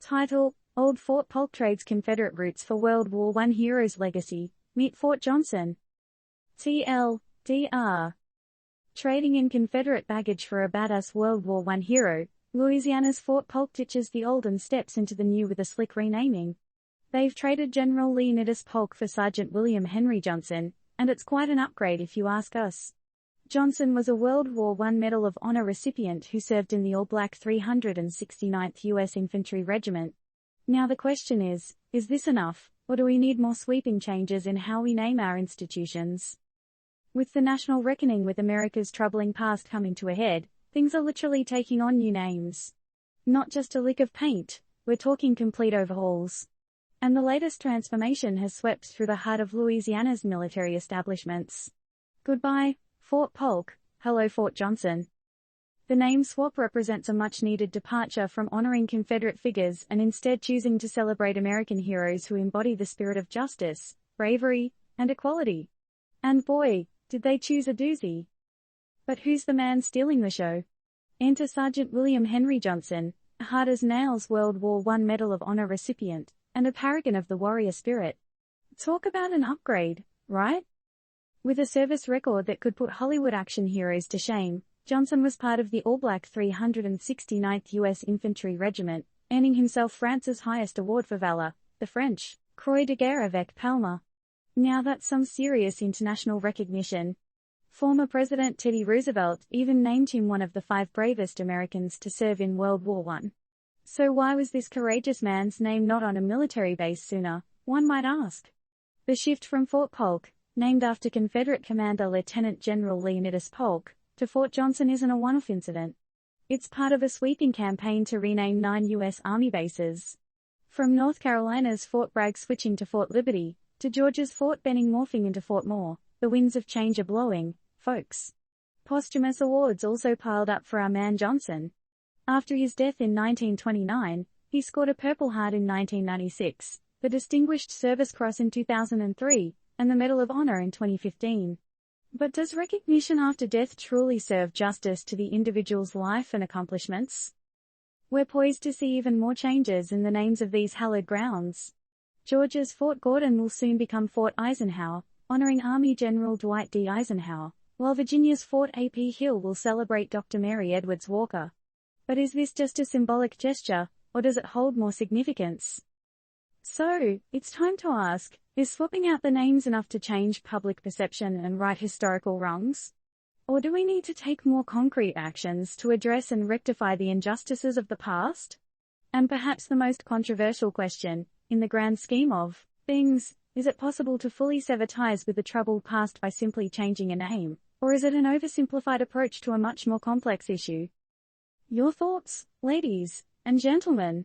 Title: Old Fort Polk trades Confederate roots for World War I heroes' legacy. Meet Fort Johnson. TLDR. Trading in Confederate baggage for a badass World War I hero, Louisiana's Fort Polk ditches the old and steps into the new with a slick renaming. They've traded General Leonidas Polk for Sergeant William Henry Johnson, and it's quite an upgrade if you ask us. Johnson was a World War I Medal of Honor recipient who served in the all-black 369th U.S. Infantry Regiment. Now the question is this enough, or do we need more sweeping changes in how we name our institutions? With the national reckoning with America's troubling past coming to a head, things are literally taking on new names. Not just a lick of paint, we're talking complete overhauls. And the latest transformation has swept through the heart of Louisiana's military establishments. Goodbye, Fort Polk, hello Fort Johnson. The name swap represents a much-needed departure from honoring Confederate figures and instead choosing to celebrate American heroes who embody the spirit of justice, bravery, and equality. And boy, did they choose a doozy. But who's the man stealing the show? Enter Sergeant William Henry Johnson, a hard-as-nails World War I Medal of Honor recipient, and a paragon of the warrior spirit. Talk about an upgrade, right? With a service record that could put Hollywood action heroes to shame, Johnson was part of the all-black 369th U.S. Infantry Regiment, earning himself France's highest award for valor, the French Croix de Guerre avec Palme. Now that's some serious international recognition. Former President Teddy Roosevelt even named him one of the 5 bravest Americans to serve in World War I. So why was this courageous man's name not on a military base sooner, one might ask? The shift from Fort Polk, named after Confederate Commander Lieutenant General Leonidas Polk, to Fort Johnson isn't a one-off incident. It's part of a sweeping campaign to rename 9 U.S. Army bases. From North Carolina's Fort Bragg switching to Fort Liberty, to Georgia's Fort Benning morphing into Fort Moore, the winds of change are blowing, folks. Posthumous awards also piled up for our man Johnson. After his death in 1929, he scored a Purple Heart in 1996, the Distinguished Service Cross in 2003, and the Medal of Honor in 2015. But does recognition after death truly serve justice to the individual's life and accomplishments? We're poised to see even more changes in the names of these hallowed grounds. Georgia's Fort Gordon will soon become Fort Eisenhower, honoring Army General Dwight D. Eisenhower, while Virginia's Fort A.P. Hill will celebrate Dr. Mary Edwards Walker. But is this just a symbolic gesture, or does it hold more significance? So, it's time to ask, is swapping out the names enough to change public perception and right historical wrongs? Or do we need to take more concrete actions to address and rectify the injustices of the past? And perhaps the most controversial question, in the grand scheme of things, is it possible to fully sever ties with the troubled past by simply changing a name, or is it an oversimplified approach to a much more complex issue? Your thoughts, ladies and gentlemen?